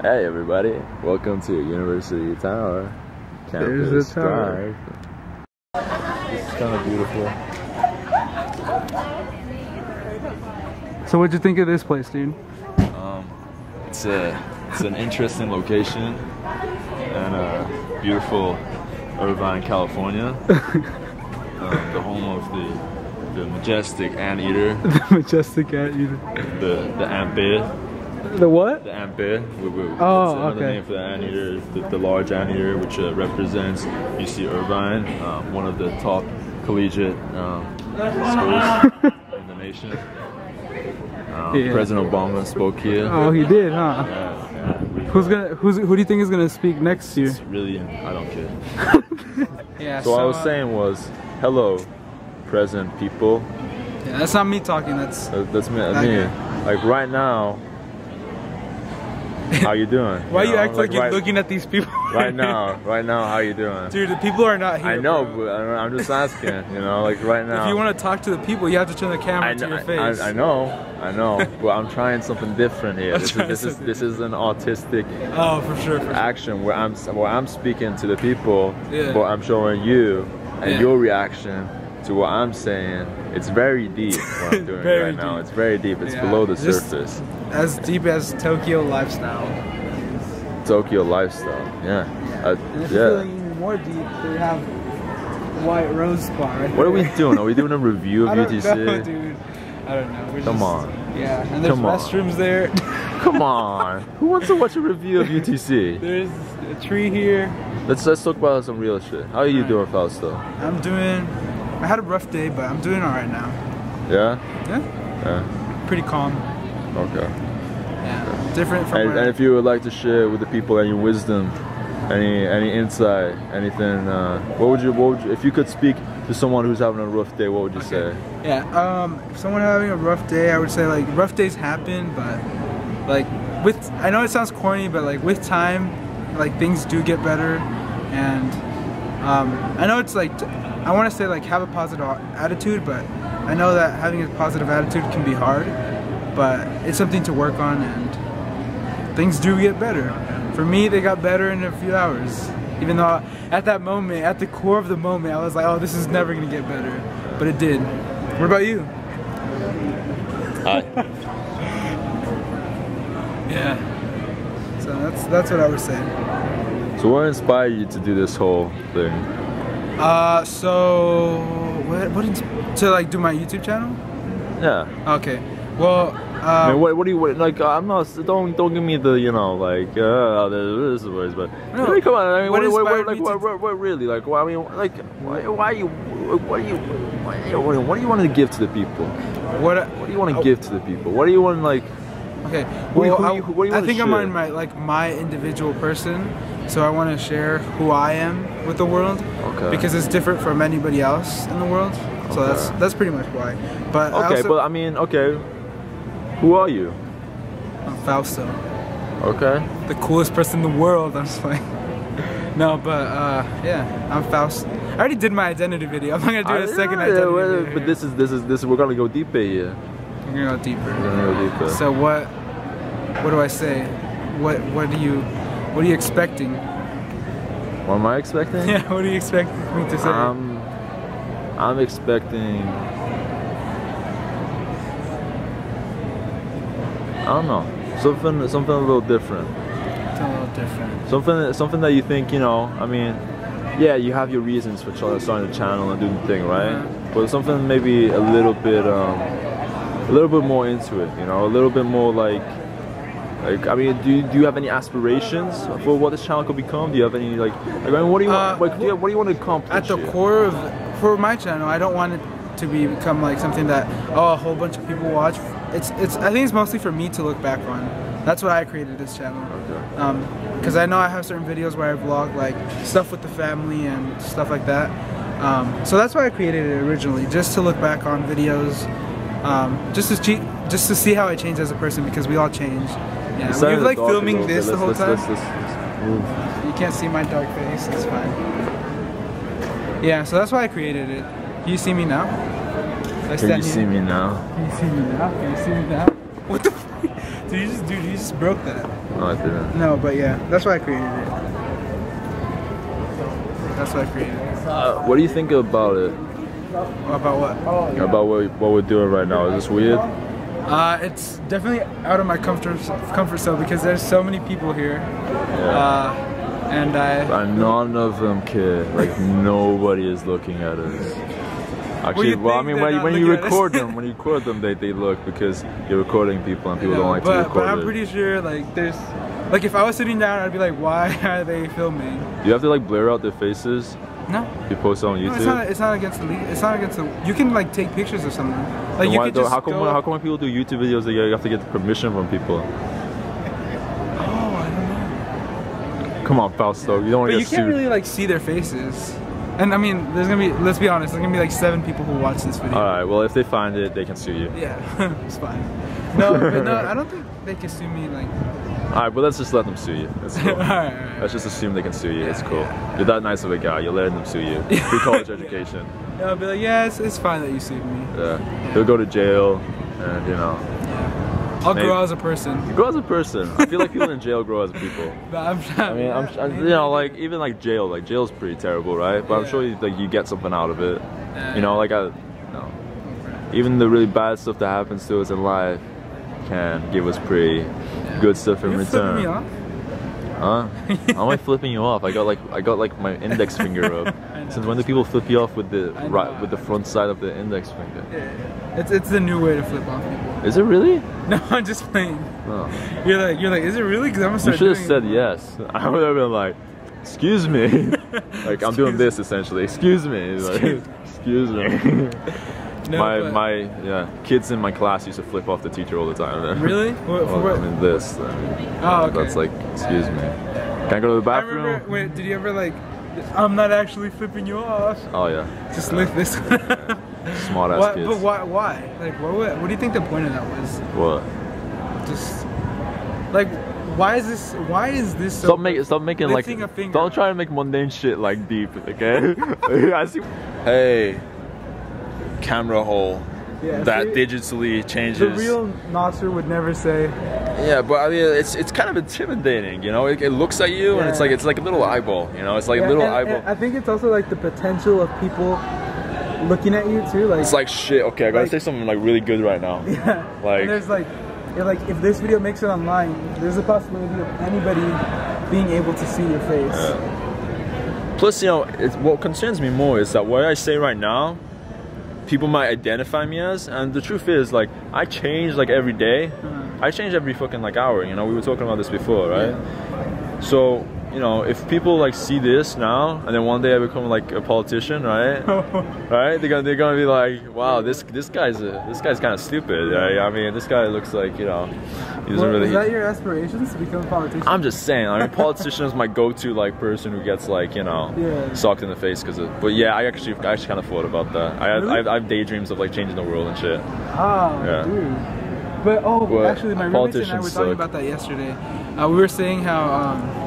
Hey everybody, welcome to University Tower. There's Campus the tower. Drive. It's kind of beautiful. So what'd you think of this place, dude? It's an interesting location and beautiful Irvine, California. The home of the majestic anteater. The majestic anteater. The ant bear. The what? The ant bear. Oh, another okay. name for the anteater is the large anteater, which represents UC Irvine, one of the top collegiate schools in the nation. Yeah. President Obama spoke here. Oh, he did, huh? Yeah. Who do you think is gonna speak next year? It's really, I don't care. Yeah. So what I was saying was, hello, present people. Yeah, that's not me talking. That's me. Like right now. How you doing? Why you act like you're looking at these people? right now, how you doing? Dude, the people are not here. I know, bro. but I'm just asking. You know, like right now. If you want to talk to the people, you have to turn the camera to your face. I know, but I'm trying something different here. This is an autistic for sure. action where I'm speaking to the people, Yeah. but I'm showing you and your reaction to what I'm saying. It's very deep what I'm doing right now. It's very deep. It's below the surface. As deep as Tokyo lifestyle. Tokyo lifestyle, yeah. And if you're feeling even more deep, they have White Rose Spot right What are we doing? Are we doing a review of UTC? I don't know, dude. I don't know. Come on. Yeah, and there's restrooms there. Come on. Who wants to watch a review of UTC? There's a tree here. Let's talk about some real shit. How are you doing, Fausto? I had a rough day, but I'm doing alright now. Yeah? Yeah? Yeah. Pretty calm. Okay. Yeah. Different from and if you would like to share with the people any wisdom, any insight, anything, what would you if you could speak to someone who's having a rough day, what would you say? Yeah, if someone having a rough day, I would say like rough days happen, but like I know it sounds corny, but like with time, like things do get better. And I know it's like, I want to say like have a positive attitude, but I know that having a positive attitude can be hard, but it's something to work on, and things do get better. For me, they got better in a few hours. Even though at that moment, at the core of the moment, I was like, oh, this is never gonna get better. But it did. What about you? Hi. Yeah. So that's what I was saying. So what inspired you to do this whole thing? So to like do my YouTube channel? Yeah. Okay. Well, I mean, what do you like? I'm not. Don't give me the like this words, but no, I mean, come on. I mean, what really like? Why do you want to give to the people? What do you want to give to the people? What do you want like? Okay. Well, I think I'm on my individual person, so I want to share who I am with the world. Okay. Because it's different from anybody else in the world. So that's pretty much why. But but I mean, okay. Who are you? I'm Fausto. Okay. The coolest person in the world. I'm just like, no, but yeah, I'm Fausto. I already did my identity video. I'm not gonna do a second identity video. But this is we're gonna go deeper here. We're gonna go deeper. We're gonna go deeper. So what do I say? What are you expecting? What am I expecting? Yeah, what are you expecting me to say? I'm expecting. I don't know. Something a little different. It's a little different. Something that you think, I mean, yeah, you have your reasons for starting the channel and doing the thing, right? But something maybe a little bit more into it, a little bit more like I mean, do you have any aspirations for what this channel could become? Do you have any I mean, what do you want? What do you want to accomplish? At the core for my channel, I don't want it to become like something that a whole bunch of people watch. I think it's mostly for me to look back on. That's why I created this channel. Okay. Because I know I have certain videos where I vlog like stuff with the family and stuff like that. So that's why I created it originally, just to look back on videos, just to see how I change as a person, because we all change. Yeah, we're like filming this the whole time. You can't see my dark face. It's fine. Yeah, so that's why I created it. Can you see me now? Can you see me now? Can you see me now? Can you see me now? What the fuck? Dude, you just broke that. No, I didn't. No, but yeah, that's why I created it. That's why I created it. What do you think about it? About what? About what we're doing right now? Is this weird? It's definitely out of my comfort zone because there's so many people here. Yeah. And none of them care. Like nobody is looking at us. Actually, well, I mean, when you record them, they look because you're recording people and people don't like to record. But I'm pretty sure like there's, like if I was sitting down, I'd be like, why are they filming? You have to like blur out their faces. No. You post it on YouTube. No, it's not against the. It's not against the. You can like take pictures of something. Like you can just how come when people do YouTube videos, you have to get permission from people? Come on, Fausto. You don't want to get sued. You can't really like see their faces. And I mean, there's gonna be, let's be honest, there's gonna be like 7 people who watch this video. Alright, well if they find it, they can sue you. Yeah, it's fine. No, but no, I don't think they can sue me like... Alright, but let's just let them sue you. It's cool. Alright. Let's just assume they can sue you. Yeah, it's cool. Yeah. You're that nice of a guy. You're letting them sue you. Free college education. Yeah, I'll be like, yeah, it's fine that you sued me. Yeah. He'll go to jail and, you know... I'll grow as a person. You grow as a person. I feel like people in jail grow as people. But I'm you know, like even like jail's pretty terrible, right? But I'm sure you get something out of it. You know, like even the really bad stuff that happens to us in life can give us pretty good stuff in return. Flipping me off? Huh? How am I flipping you off? I got like my index finger up. Since when do people flip you off with the front side of the index finger? Yeah. It's the new way to flip off people. Is it really? No, I'm just playing. Oh. You're like, is it really? Because I'm gonna start. You should have said yes. I would have been like, excuse me. Like I'm doing this essentially. Excuse me. Like, excuse me. No, my kids in my class used to flip off the teacher all the time. Really? I mean this. Oh, okay. That's like, excuse me. Can I go to the bathroom? I remember, wait, did you ever like, I'm not actually flipping you off. Oh yeah. Just lift this one. Smart ass kids. But why? Like what do you think the point of that was? What? Just like why is this so Stop making like don't try to make mundane shit like deep, okay? Hey. Camera hole that digitally changes. The real Naser would never say. Yeah, but I mean, it's kind of intimidating, you know. It looks at you and it's like a little eyeball, you know. It's like a little eyeball. And I think it's also like the potential of people looking at you too. Like it's like shit. Okay, I gotta say something like really good right now. Yeah. Like and there's like if this video makes it online, there's a possibility of anybody being able to see your face. Yeah. Plus, you know, what concerns me more is that what I say right now, people might identify me as, and the truth is, like, I change like every day. I change every fucking like hour, you know. We were talking about this before, right? Yeah. So, you know, if people like see this now and then one day I become like a politician, right? Right? They're gonna be like, wow, this guy's kind of stupid, right? I mean, this guy looks like, you know, he doesn't really. Is that your aspirations to become a politician? I'm just saying. I mean, politician is my go-to like person who gets like, you know, socked in the face because of. But yeah, I actually kind of thought about that. I have daydreams of like changing the world and shit. Ah, yeah. Dude. But actually, my roommates and I were talking about that yesterday. We were saying how.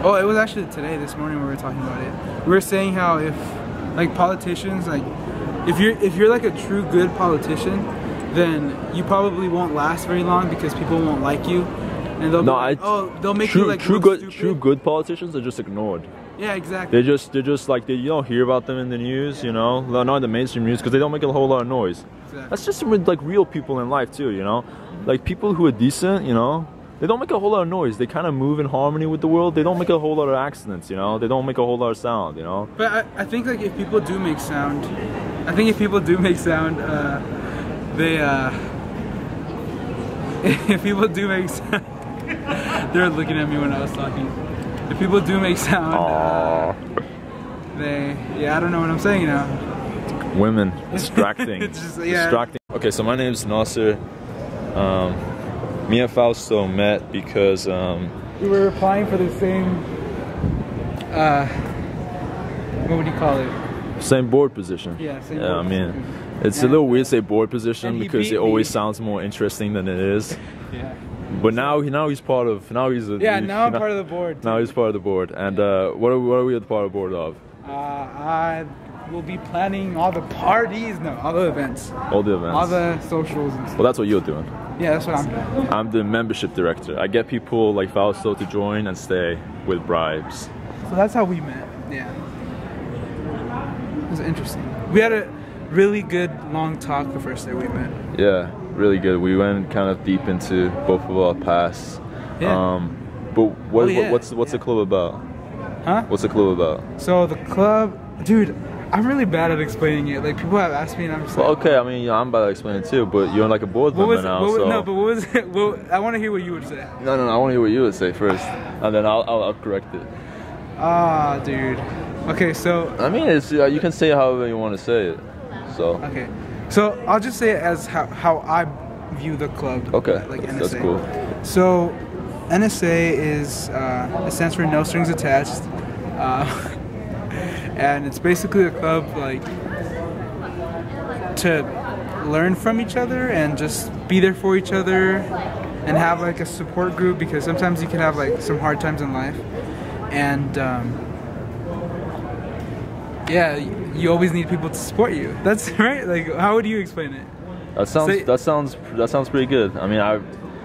Oh, it was actually this morning we were talking about it. We were saying how if, like, politicians, like, if you're like a true good politician, then you probably won't last very long because people won't like you, and they'll make you like true good politicians are just ignored. Yeah, exactly. They're just like you don't hear about them in the news, you know, not in the mainstream news because they don't make a whole lot of noise. Exactly. That's just with like real people in life too, you know, like people who are decent, you know. They don't make a whole lot of noise. They kind of move in harmony with the world. They don't make a whole lot of accidents, you know. They don't make a whole lot of sound, you know. But I think like if people do make sound, if people do make sound, they're looking at me when I was talking. If people do make sound, I don't know what I'm saying now. Women, distracting. It's just, distracting. Okay, so my name is Naser. Me and Fausto met because we were applying for the same what would you call it? Same board position. Yeah, same board I mean, position. It's a little weird to say board position because it always sounds more interesting than it is. Yeah. But now he's part of now I'm part of the board. Now he's part of the board. And what are we at part of the board of? I will be planning all the parties, all the events. All the events. All the socials and stuff. Well, that's what you're doing. Yeah, that's what I'm doing. I'm the membership director. I get people like Fausto to join and stay with bribes. So that's how we met. Yeah. It was interesting. We had a really good long talk the first day we met. Yeah, really good. We went kind of deep into both of our pasts. Yeah. But what's the club about? Huh? What's the club about? So the club, dude, I'm really bad at explaining it. Like people have asked me, and I'm just like, well, okay. I mean, you know, I'm about to explain it too. But you're like a board member now, so. No, but what was it? Well, I want to hear what you would say. No. I want to hear what you would say first, and then I'll correct it. Ah, dude. Okay, so. I mean, it's you can say it however you want to say it. So. Okay, so I'll just say it as how I view the club. Okay, like that's NSA. cool. So, NSA is it stands for No Strings Attached, and it's basically a club like to learn from each other and just be there for each other and have like a support group, because sometimes you can have like some hard times in life, and yeah, you always need people to support you. That's right. Like, how would you explain it? That sounds pretty good. I mean,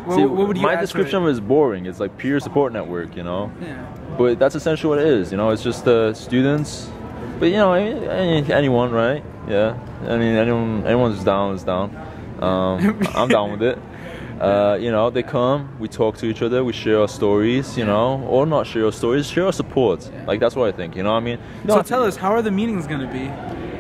what would you my add to description it? of it is boring. It's like peer support network, you know. Yeah. But that's essentially what it is. You know, it's just students. But you know, anyone, right? Yeah. I mean, anyone who's down is down. I'm down with it. You know, they come, we talk to each other, we share our stories, you know, or not share our stories, share our support. Yeah. Like, that's what I think, you know what I mean? So tell us, how are the meetings going to be?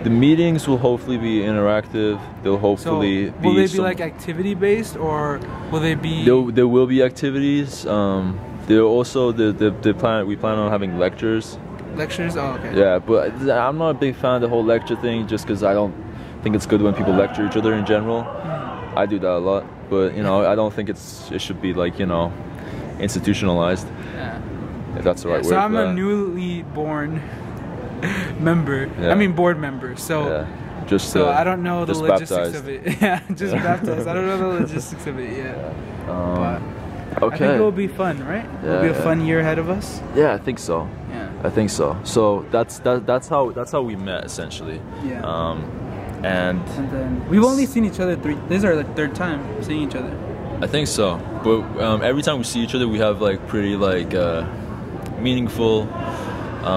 The meetings will hopefully be interactive. They'll hopefully be. Will they be like activity based, or will they be? There will be activities. There also we plan on having lectures. Lectures? Oh, okay. Yeah, but I'm not a big fan of the whole lecture thing, just because I don't think it's good when people lecture each other in general. I do that a lot, but you know, I don't think it should be like, you know, institutionalized. Yeah. If that's the right word. So I'm a newly born member. Yeah. I mean board member. So yeah. I don't know the logistics baptized. of it. Yeah, just baptized. I don't know the logistics of it yet. Okay. I think it will be fun, right? Yeah, it'll be a fun year ahead of us. Yeah, I think so. Yeah. I think so. So that's how we met essentially. Yeah. And then we've only seen each other this is our like third time seeing each other. I think so. But every time we see each other, we have like pretty like meaningful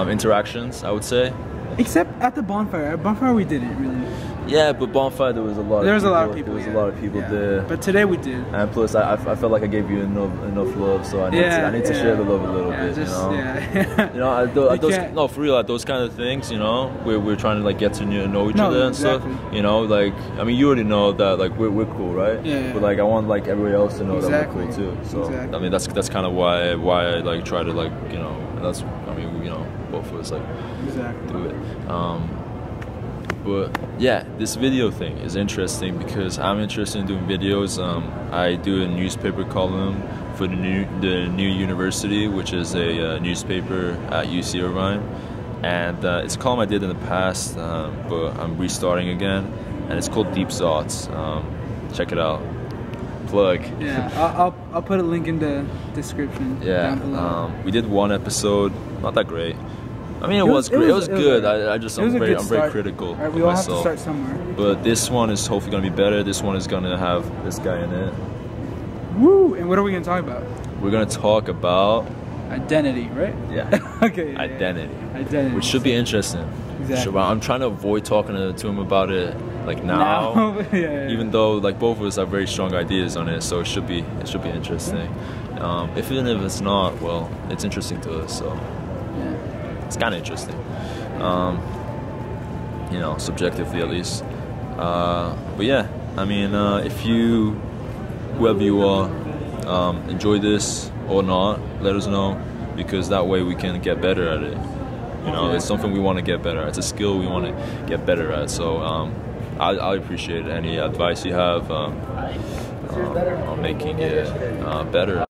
interactions, I would say. Except at the bonfire. At bonfire we didn't really. Yeah, but bonfire there was a lot. There was a lot of people. There was a lot of people there. But today we did. And plus, I felt like I gave you enough love, so I need to share the love a little bit. Just, you know. Yeah. You know, no, for real, those kind of things. You know, we're trying to like get to know each other and stuff. You know, like I mean, you already know that like we're cool, right? Yeah. But like I want like everybody else to know that we're cool too. So I mean, that's kind of why I like try to like, you know, that's, I mean, you know, both of us like do it. But yeah, this video thing is interesting because I'm interested in doing videos. I do a newspaper column for the New University, which is a newspaper at UC Irvine, and it's a column I did in the past, but I'm restarting again, and it's called Deep Thoughts. Check it out. Plug. Yeah, I'll put a link in the description. Yeah. Down below. We did one episode, not that great. I mean, it was great. It was good. I'm very critical of we all myself. have to start somewhere. But this one is hopefully going to be better. This one is going to have this guy in it. Woo! And what are we going to talk about? We're going to talk about identity, right? Yeah. Okay. Identity. Identity. Which should be interesting. Exactly. I'm trying to avoid talking to him about it like now. Yeah. Even though like both of us have very strong ideas on it, so it should be interesting. Even if it's not, well, it's interesting to us. So. It's kind of interesting, you know, subjectively at least. But yeah, I mean, if you, whoever you are, enjoy this or not, let us know, because that way we can get better at it. You know, it's something we want to get better at. It's a skill we want to get better at. So I appreciate any advice you have on making it better.